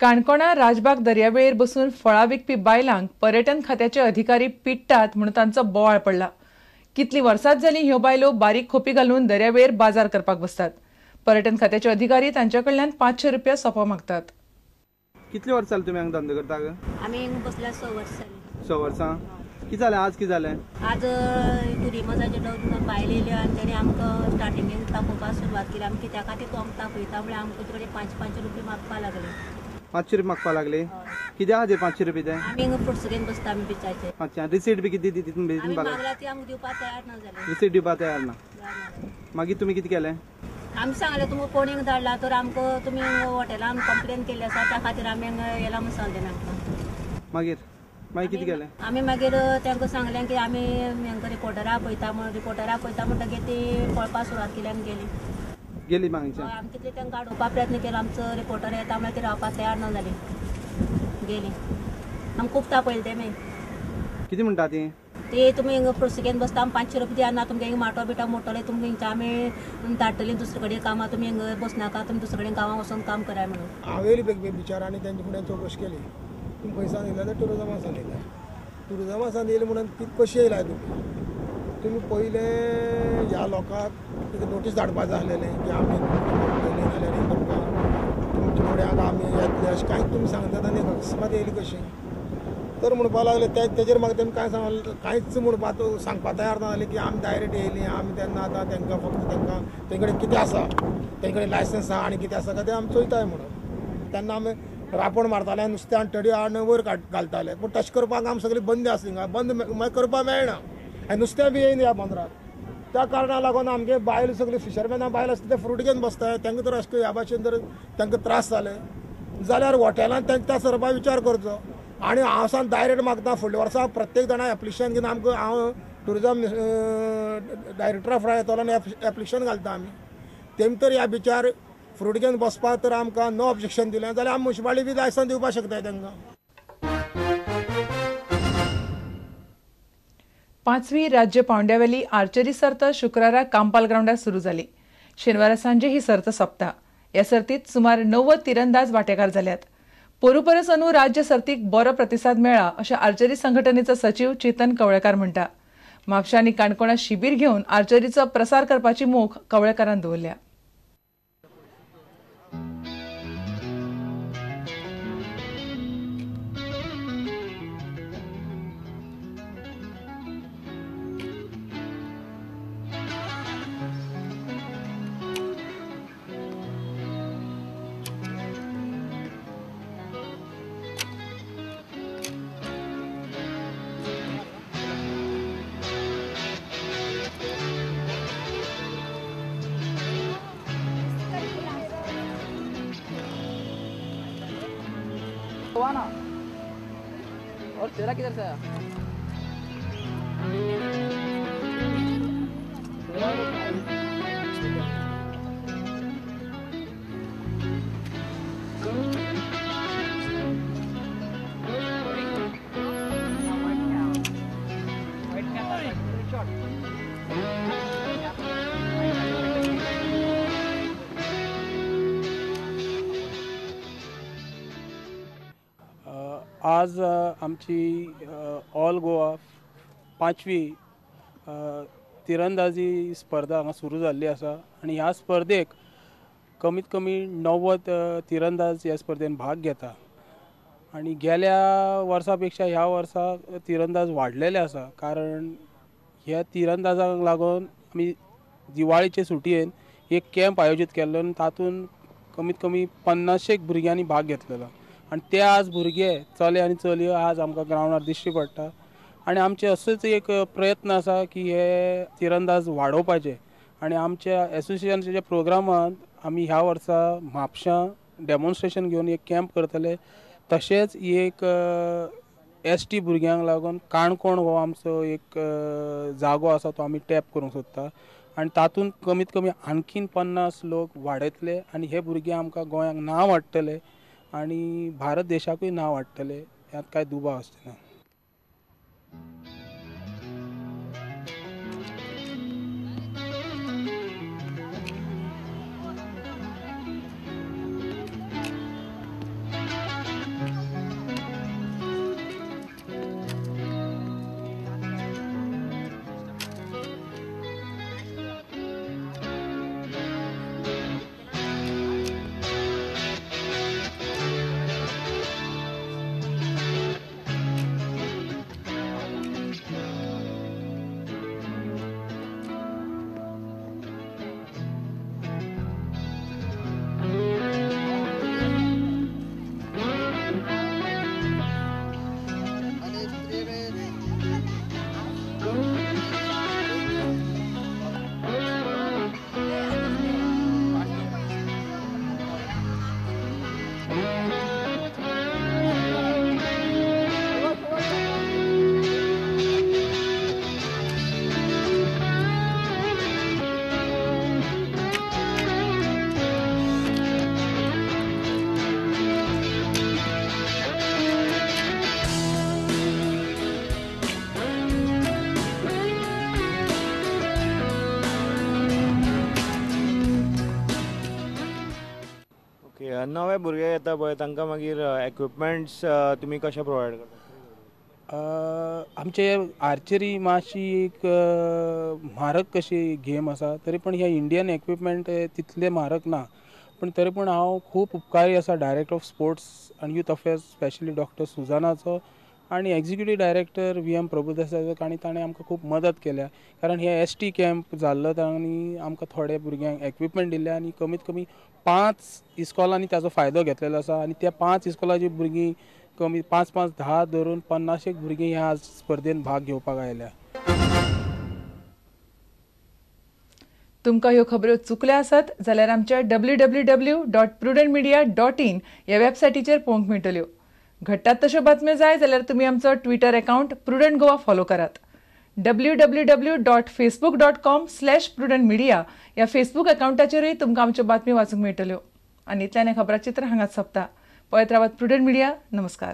काणकोणा राजबाग दर्यावेळेर बसून फळां विकपी बायलांक पर्यटन खात्याचे अधिकारी पिट्टात म्हणून तांचो बोवाळ पडला। कितलीं वर्सांच जालीं ह्यो बायलो बारीक खोपी घालून दर्यावेळेर बाजार करपाक बसतात। पर्यटन खात्याचे अधिकारी तांचे कडल्यान 500 रुपया सोपो मागतात। कितले वर्स जाले तुमी हांगा धंदो करता? आमी बसल्या 6 वर्स जाली। 6 वर्सां कितें जालें? आज कितें जालें? आज टुरिमजाचे बायले येयल्यो आनी तेणी आमकां स्टार्टिंगेन तापोवपाक सुरवात केली। आमी कित्या खातीर तो आमकां तापयता म्हळ्यार आमकां तुजे कडेन 500 रुपया मागपाक लागले। 500 रुपया मागपाक लागले? कित्या खातीर 500 रुपया ते? आमी हिंगा फ्रुट्स घेवन बसता आमी बिचाचे। अच्छा, रिसीट बी कितें दी तितून आमी मागला ती आमकां दिवपाक तयार ना जाले। रिसीट दिवपाक तयार ना? मागीर तुमी कितें केलें? आमी सांगलें तुमकां कोणीक धाडला तर आमकां तुमी हॉटेलान कंप्लेन केल्ली आसा त्या खातीर आमी हांगा येला म्हूण सांगलें आमकां। मागीर कितें केलें? आमी मागीर तांकां सांगलें की आमी हांगा रिपोर्टरा आपयता म्हूण। रिपोर्टरा आपयता म्हणटकीर ती पळोवपाक सुरवात केली आनी गेली मागीर आमी कितले तांकां आडोवपाक प्रयत्न केलो। आमचो रिपोर्टर येता म्हळ्यार ती रावपाक तयार ना जाली, गेली। आमी खूब तापयलें ते मागीर कितें म्हणटा ती? ते तुमी हिंगा फ्रुट्स घेवन बसता आमी 500 रुपया दिना, तुमकां हिंगा माटो बिटो मोडटले, तुमकां हिंगच्या आमी धाडटलीं दुसरे कडेन कामां, तुमी हिंगा बसनाका, तुमी दुसरे कडेन गांवां वचून काम कराय म्हणून। हांव येयली बिचारांनी तेंचे फुडें चवकशी केली। तुमी खंयसान येयला? तर टुरिजमासान येयला। टुरिजमासान येयले म्हणून कशी येयला तुमी पयले ह्या लोकांक एक नोटीस धाडपाक जाय आसलेलें की आमी येयले जाल्यार तुमकां तुमचे फुड्याक आमी येतले अशें कांयच तुमी सांगतात आनी अकस्मात येयली कशी? तर म्हणपाक लागले तेजेर म्हाका तेमी कांयच म्हणपाक सांगपाक तयार ना जाले की आमी डायरेक्ट येयली। आमी तेन्ना आतां तांकां फक्त तांकां तेंचे कडेन कितें आसा, तेंचे कडेन लायसन्स आहा आनी कितें आसा काय तें आमी चोयताय म्हणून। तेन्ना आमी रापण मारताले, नुस्तें आनी टडी आनी वयर घालताले, पूण तशें करपाक आमी सगळी बंदी आसा हिंगा, बंद मागीर करपाक मेळना आनी नुस्तें बी येयना ह्या बंदराक। त्या कारणाक लागून आमगे बायल सगळी फिशरमॅना बायल आसता ते फ्रूट घेवन बसताय, तांकां तर अशें ह्या भाशेन जर तांकां त्रास जाले जाल्यार हॉटेलांत तांकां त्या संदर्भात विचार करचो। आनी हांव सान डायरेक्ट मागता फुडल्या वर्सा प्रत्येक जाणा एप्लिकेशन घेवन आमकां हांव टुरिजम डायरेक्टरा फुडें येतलो आनी एप्लिकेशन घालता आमी। तेमी तर ह्या बिचार फ्रूट घेवन बसपाक तर आमकां नो ऑब्जेक्शन दिलें जाल्यार आमी मुन्सिपालिटी बी लायसन दिवपाक शकताय तांकां। 5वी राज्य पावंड्यावेली आर्चरी सर्त शुक्रारा कांपाल ग्राउंडार सुरू जाली। शेनवारा सांजे ही सर्त सोंपता। ह्या सर्तीत सुमार 90 तिरंदाज वांटेकार जाल्यात। पोरू परस अंदू राज्य सर्तीक बरो प्रतिसाद मेळ्ळा अशें आर्चरी संघटनेचो सचिव चेतन कवळेकार म्हणटा। म्हापशा आनी काणकोणा शिबीर घेवन आर्चरीचो प्रसार करपाची मोख कवळेकारान दवरल्या। और तेरा किधर से आया? आज आमची ऑल गोवा 5वी तिरंदाजी स्पर्धा हांगा सुरू जाल्ली आसा आनी ह्या स्पर्धेक कमीत कमी 90 तिरंदाज ह्या स्पर्धेन भाग घेता आनी गेल्या वर्सा पेक्षा ह्या वर्सा तिरंदाज वाडलेले आसा। कारण ह्या तिरंदाजांक लागून आमी दिवाळेचे सुटयेन एक कॅम्प आयोजीत केल्लो आनी तातूंत कमीत कमी 50 भुरग्यांनी भाग घेतलेलो आनी ते आज भुरगे चले आनी चलयो आज आमकां ग्रावंडार दिश्टी पडटा आनी आमचे असोच एक प्रयत्न आसा की हे तिरंदाज वाडोवपाचे आनी आमच्या एसोसिएशनाच्या प्रोग्रामांत आमी ह्या वर्सा म्हापशां डेमॉन्स्ट्रेशन घेवन एक कॅम्प करतले। तशेंच एक एसटी भुरग्यांक लागून काणकोण हो आमचो एक जागो आसा तो आमी टॅप करूंक सोदता आनी तातूंत कमीत कमी आणखीन 50 लोक वाडयतले आनी हे भुरगे आमकां गोंयाक नांव हाडटले आनी भारत देशाकूय नांव हाडटले, ह्यात कांय दुबाव आसचें ना। नवे भुरगे येता पळय तांकां मागीर इक्विपमेंट्स तुमी कशे प्रोवायड करता? आमचे आर्चरी मातशी एक म्हारग कशी गेम आसा, तरी पण ह्या इंडियन इक्विपमेंट तितले म्हारग ना. पण तरी पण हांव खूब उपकारी आसा डायरेक्टर ऑफ स्पोर्ट्स आनी यूथ अफेर्स स्पेशली डॉक्टर सुजानाचो आणि एक्झिक्युटिव्ह डायरेक्टर VM प्रभुदेसायचो. आणि ताणें आमकां खूब मदत केल्या, कारण हे ST कॅम्प जाल्लो तांणी आमकां थोडे भुरग्यांक इक्विपमेंट दिले आनी कमीत कमी 5 इस्कॉलांनी ताजो फायदो घेतलेलो आसा. आनी त्या 5 इस्कॉलाची भुरगीं कमी 5-5, 10 धरून 50 भुरगीं ह्या स्पर्धेन भाग घेवपाक आयल्या. तुमकां ह्यो खबरो चुकल्या आसत जाल्यार आमच्या www.prudentmedia.in ह्या वेबसायटीचेर पळोवंक मेळटल्यो. घडटात तश्यो बातम्यो जाय जाल्यार तुमी आमचो Twitter account prudent Goa follow करात. www.facebook.com/prudentmedia ह्या फेसबूक अकाउंटाचेरूय तुमकां आमच्यो बातम्यो वाचूंक मेळटल्यो. आनी इतल्यान हें खबराचित्र हांगाच सोंपता. पळयत रावात प्रुडंट मिडिया. नमस्कार.